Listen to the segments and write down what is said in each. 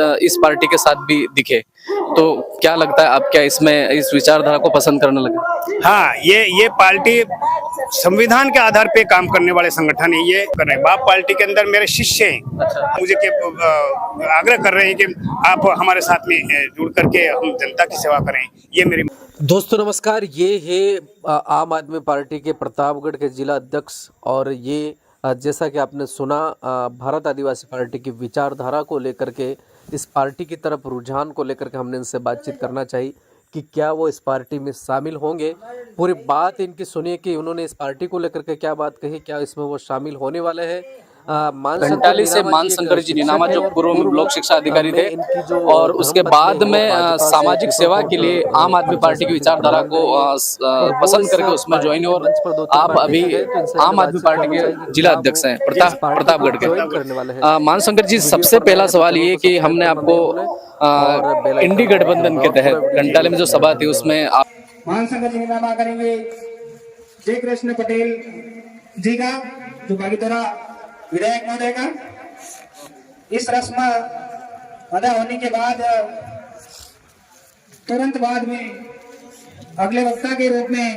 इस पार्टी के साथ भी दिखे, तो क्या लगता है आप क्या इसमें इस विचारधारा को पसंद करने लगे? हाँ, ये पार्टी संविधान के आधार पे काम करने वाले संगठन है। ये कर रहे हैं। बाप पार्टी के अंदर मेरे शिष्य हैं। अच्छा। मुझे आग्रह कर रहे हैं कि आप हमारे साथ में जुड़ करके हम जनता की सेवा करें। ये मेरी दोस्तों नमस्कार, ये है आम आदमी पार्टी के प्रतापगढ़ के जिला अध्यक्ष और ये जैसा कि आपने सुना भारत आदिवासी पार्टी की विचारधारा को लेकर के इस पार्टी की तरफ रुझान को लेकर के हमने इनसे बातचीत करना चाहिए कि क्या वो इस पार्टी में शामिल होंगे। पूरी बात इनकी सुनिए कि उन्होंने इस पार्टी को लेकर के क्या बात कही, क्या इसमें वो शामिल होने वाले हैं। घंटाली से मानशंकर जी नीनामा जो पूर्व में ब्लॉक शिक्षा अधिकारी थे और उसके बाद में सामाजिक सेवा के लिए आम आदमी पार्टी की विचारधारा को पसंद करके उसमें ज्वाइन और आप अभी आम आदमी पार्टी के जिला अध्यक्ष हैं प्रतापगढ़ के। मानशंकर जी, सबसे पहला सवाल ये कि हमने आपको इंडी गठबंधन के तहत घंटाली में जो सभा थी उसमें आप मानशंकर जी नीनामा करेंगे जय कृष्ण पटेल जी का जो बागी द्वारा विधायक महोदय का। इस रस्म अदा होने के बाद तुरंत बाद में अगले वक्ता के रूप में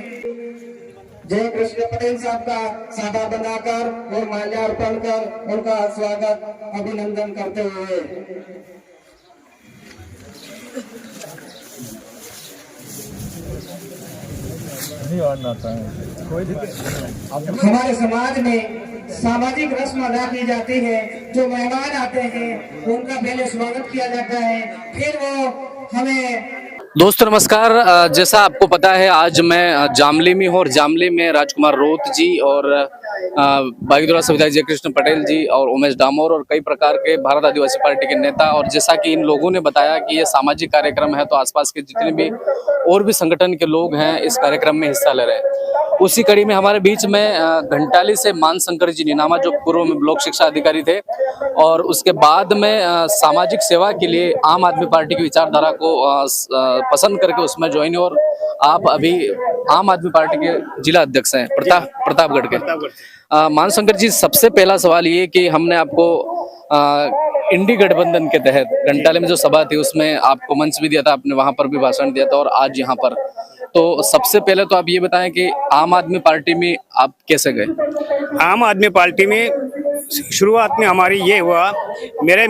जय कृष्ण पटेल साहब का सादा बनाकर और माल्यार्पण कर उनका स्वागत अभिनंदन करते हुए हमारे समाज में सामाजिक रस्म अदा की जाती है। जो मेहमान आते हैं उनका पहले स्वागत किया जाता है, फिर वो हमें। दोस्तों नमस्कार, जैसा आपको पता है आज मैं जामली में हूँ और जामली में राजकुमार रोत जी और बागीदोरा से विधायक जय कृष्ण पटेल जी और उमेश डामोर और कई प्रकार के भारत आदिवासी पार्टी के नेता, और जैसा कि इन लोगों ने बताया कि ये सामाजिक कार्यक्रम है तो आसपास के जितने भी और भी संगठन के लोग हैं इस कार्यक्रम में हिस्सा ले रहे हैं। उसी कड़ी में हमारे बीच में घंटाली से मानशंकर जी नीनामा जो पूर्व में ब्लॉक शिक्षा अधिकारी थे और उसके बाद में सामाजिक सेवा के लिए आम आदमी पार्टी की विचारधारा को पसंद करके उसमें ज्वाइन और आप अभी आम आदमी पार्टी के जिला अध्यक्ष हैं प्रतापगढ़ के। मानशंकर जी, सबसे पहला सवाल ये कि हमने आपको इंडी गठबंधन के तहत घंटाले में जो सभा थी उसमें आपको मंच भी दिया था, आपने वहां पर भी भाषण दिया था और आज यहाँ पर, तो सबसे पहले तो आप ये बताएं कि आम आदमी पार्टी में आप कैसे गए? आम आदमी पार्टी में शुरुआत में हमारी ये हुआ, मेरे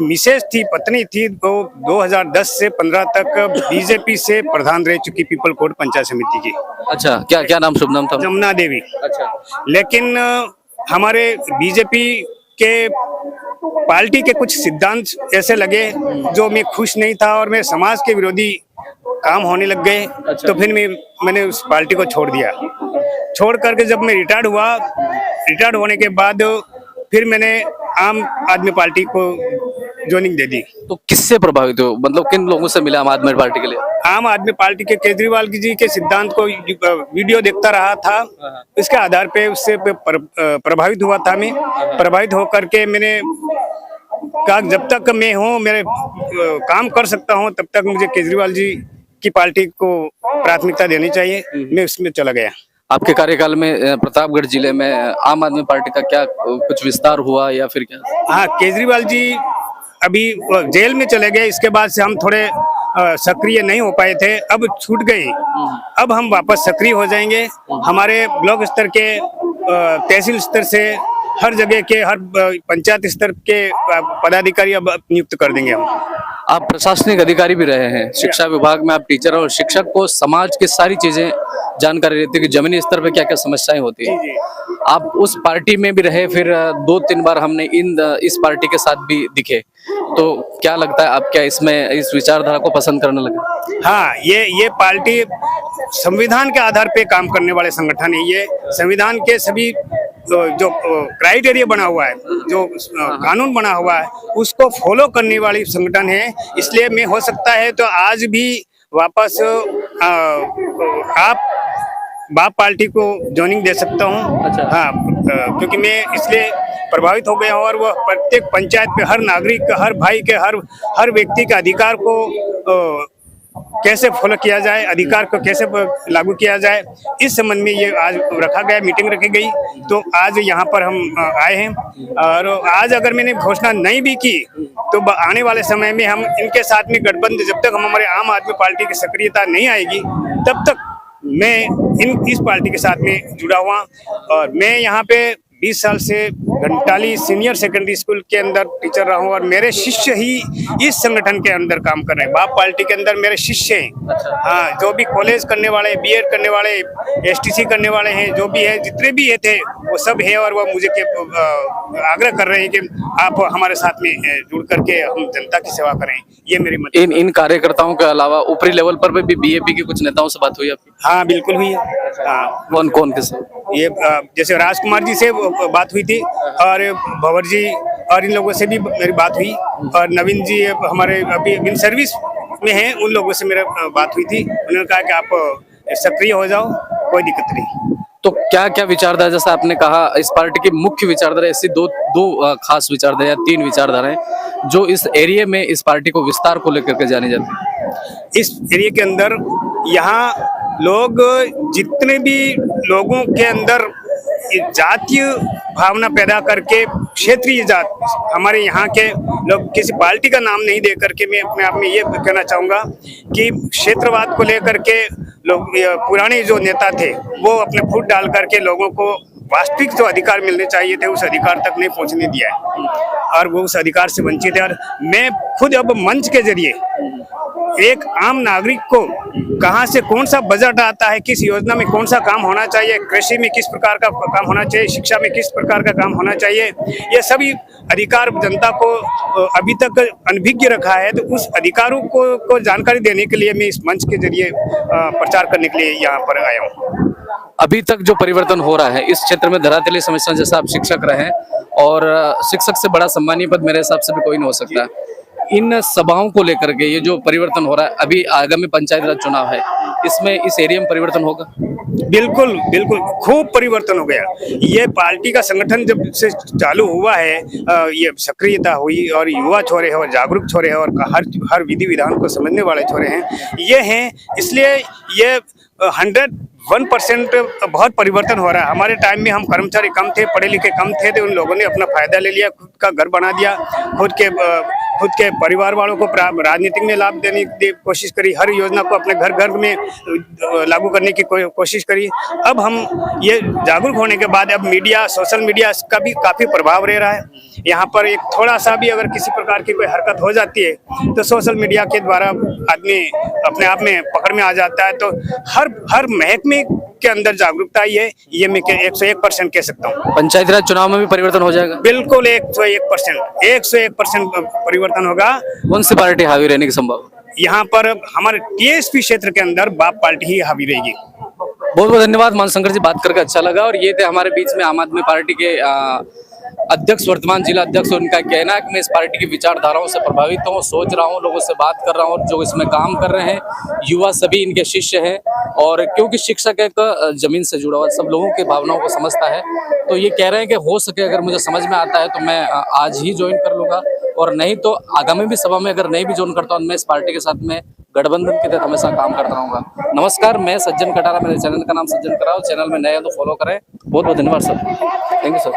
मिसेज थी, पत्नी थी, वो 2010 से 15 तक बीजेपी से प्रधान रह चुकी पीपल कोट पंचायत समिति की। अच्छा, क्या क्या नाम, शुभ नाम था? जमुना देवी। अच्छा। लेकिन हमारे बीजेपी के पार्टी के कुछ सिद्धांत ऐसे लगे जो मैं खुश नहीं था और मैं समाज के विरोधी काम होने लग गए। अच्छा। तो फिर मैंने उस पार्टी को छोड़ दिया। छोड़ करके जब मैं रिटायर्ड हुआ, रिटायर्ड होने के बाद फिर मैंने आम आदमी पार्टी को ज्वाइनिंग दे दी। तो किससे प्रभावित हो, मतलब किन लोगों से मिला आम आदमी पार्टी के लिए? आम आदमी पार्टी के केजरीवाल जी के सिद्धांत को वीडियो देखता रहा था, इसके आधार पे उससे प्रभावित हुआ था। मैं प्रभावित होकर के मैंने कहा जब तक मैं हूँ, मेरे काम कर सकता हूँ, तब तक मुझे केजरीवाल जी की पार्टी को प्राथमिकता देनी चाहिए। मैं उसमें चला गया। आपके कार्यकाल में प्रतापगढ़ जिले में आम आदमी पार्टी का क्या कुछ विस्तार हुआ या फिर क्या? हाँ, केजरीवाल जी अभी जेल में चले गए, इसके बाद से हम थोड़े सक्रिय नहीं हो पाए थे, अब छूट गए। अब हम वापस सक्रिय हो जाएंगे। हमारे ब्लॉक स्तर के, तहसील स्तर से, हर जगह के, हर पंचायत स्तर के पदाधिकारी अब नियुक्त कर देंगे हम। आप प्रशासनिक अधिकारी भी रहे हैं, शिक्षा विभाग में आप टीचर और शिक्षक को समाज की सारी चीजें जानकारी रहती है कि जमीनी स्तर पे क्या क्या समस्याएं होती है। आप उस पार्टी में भी रहे, फिर 2-3 बार हमने इस पार्टी के साथ भी दिखे, तो क्या लगता है आप क्या इसमें इस विचारधारा को पसंद करने लगे? हाँ, ये पार्टी संविधान के आधार पे काम करने वाले संगठन है। ये संविधान के सभी जो क्राइटेरिया बना हुआ है, जो कानून बना हुआ है, उसको फॉलो करने वाली संगठन है। इसलिए मैं हो सकता है तो आज भी वापस आप बाप पार्टी को ज्वाइनिंग दे सकता हूँ। अच्छा। हाँ, क्योंकि मैं इसलिए प्रभावित हो गया हूँ और वह प्रत्येक पंचायत पे हर नागरिक, हर भाई के, हर व्यक्ति के अधिकार को कैसे फॉलो किया जाए, अधिकार को कैसे लागू किया जाए, इस संबंध में ये आज रखा गया, मीटिंग रखी गई। तो आज यहाँ पर हम आए हैं और आज अगर मैंने घोषणा नहीं भी की तो आने वाले समय में हम इनके साथ में गठबंधन, जब तक हम हमारे आम आदमी पार्टी की सक्रियता नहीं आएगी तब तक मैं इस पार्टी के साथ में जुड़ा हुआ। और मैं यहाँ पे 20 साल से घंटाली सीनियर सेकेंडरी स्कूल के अंदर टीचर रहा हूँ और मेरे शिष्य ही इस संगठन के अंदर काम कर रहे हैं। बाप पार्टी के अंदर मेरे शिष्य हैं। हाँ, जो भी कॉलेज करने वाले, बीएड करने वाले, एसटीसी करने वाले हैं, जो भी है, जितने भी ये थे वो सब है और वो मुझे आग्रह कर रहे हैं कि आप हमारे साथ में जुड़ करके हम जनता की सेवा करें। ये मेरी मत। इन कार्यकर्ताओं के अलावा ऊपरी लेवल पर भी बीएपी के कुछ नेताओं से बात हुई आपकी? हाँ, बिल्कुल हुई है। हाँ, कौन कौन के साथ? ये जैसे राजकुमार जी से बात हुई थी और भंवर जी और इन लोगों से भी मेरी बात हुई और नवीन जी हमारे अभी इन सर्विस में हैं, उन लोगों से मेरा बात हुई थी। उन्होंने कहा कि आप सक्रिय हो जाओ, कोई दिक्कत नहीं। तो क्या क्या विचारधारा, जैसा आपने कहा इस पार्टी की मुख्य विचारधारा, ऐसी दो खास विचारधारा या 3 विचारधाराएं जो इस एरिया में इस पार्टी को विस्तार को लेकर के जानी जाती है? इस एरिया के अंदर यहाँ लोग, जितने भी लोगों के अंदर जातीय भावना पैदा करके क्षेत्रीय जात, हमारे यहाँ के लोग किसी पार्टी का नाम नहीं दे करके, मैं अपने आप में ये कहना चाहूँगा कि क्षेत्रवाद को लेकर के लोग, पुराने जो नेता थे वो अपने फुट डाल करके लोगों को वास्तविक जो अधिकार मिलने चाहिए थे उस अधिकार तक नहीं पहुँचने दिया है और वो उस अधिकार से वंचित है। और मैं खुद अब मंच के जरिए एक आम नागरिक को कहां से कौन सा बजट आता है, किस योजना में कौन सा काम होना चाहिए, कृषि में किस प्रकार का काम होना चाहिए, शिक्षा में किस प्रकार का काम होना चाहिए, ये सभी अधिकार जनता को अभी तक अनभिज्ञ रखा है। तो उस अधिकारों को जानकारी देने के लिए मैं इस मंच के जरिए प्रचार करने के लिए यहाँ पर आया हूँ। अभी तक जो परिवर्तन हो रहा है इस क्षेत्र में, धरातलीय समस्या, जैसा आप शिक्षक रहे और शिक्षक से बड़ा सम्मानीय पद मेरे हिसाब से भी कोई नहीं हो सकता, इन सभाओं को लेकर के ये जो परिवर्तन हो रहा है, अभी आगामी पंचायत राज चुनाव है, इसमें इस एरिया में परिवर्तन होगा? बिल्कुल बिल्कुल, खूब परिवर्तन हो गया। ये पार्टी का संगठन जब से चालू हुआ है, ये सक्रियता हुई और युवा छोरे हैं और जागरूक छोरे हैं और हर विधि विधान को समझने वाले छोरे हैं, ये हैं। इसलिए ये 101% बहुत परिवर्तन हो रहा है। हमारे टाइम में हम कर्मचारी कम थे, पढ़े लिखे कम थे, तो उन लोगों ने अपना फायदा ले लिया, खुद का घर बना दिया, खुद के परिवार वालों को राजनीति में लाभ देने की कोशिश करी, हर योजना को अपने घर घर में लागू करने की कोशिश करी। अब हम ये जागरूक होने के बाद अब मीडिया, सोशल मीडिया का भी काफ़ी प्रभाव रह रहा है। यहाँ पर एक थोड़ा सा भी अगर किसी प्रकार की कोई हरकत हो जाती है तो सोशल मीडिया के द्वारा आदमी अपने आप में पकड़ में आ जाता है। तो हर महकमे के अंदर जागरूकता ही है, ये मैं 101% कह सकता हूँ। पंचायती राज चुनाव में भी परिवर्तन हो जाएगा? बिल्कुल 101% परिवर्तन होगा। कौन सी पार्टी हावी रहने की संभावना? यहाँ पर हमारे टीएसपी क्षेत्र के अंदर बाप पार्टी ही हावी रहेगी। बहुत बहुत धन्यवाद मानशंकर जी, बात करके अच्छा लगा। और ये थे हमारे बीच में आम आदमी पार्टी के अध्यक्ष, वर्तमान जिला अध्यक्ष। उनका कहना है कि मैं इस पार्टी की विचारधाराओं से प्रभावित हूँ, सोच रहा हूँ, लोगों से बात कर रहा हूँ, और जो इसमें काम कर रहे हैं युवा सभी इनके शिष्य हैं। और क्योंकि शिक्षक एक जमीन से जुड़ा हुआ, सब लोगों की भावनाओं को समझता है, तो ये कह रहे हैं कि हो सके अगर मुझे समझ में आता है तो मैं आज ही ज्वाइन कर लूँगा, और नहीं तो आगामी भी सभा में अगर नहीं भी ज्वाइन करता हूँ मैं इस पार्टी के साथ में गठबंधन के तहत हमेशा काम करता रहूँगा। नमस्कार, मैं सज्जन कटारा, मेरे चैनल का नाम सज्जन कटारा। चैनल में नए हैं तो फॉलो करें। बहुत बहुत धन्यवाद सर, थैंक यू सर।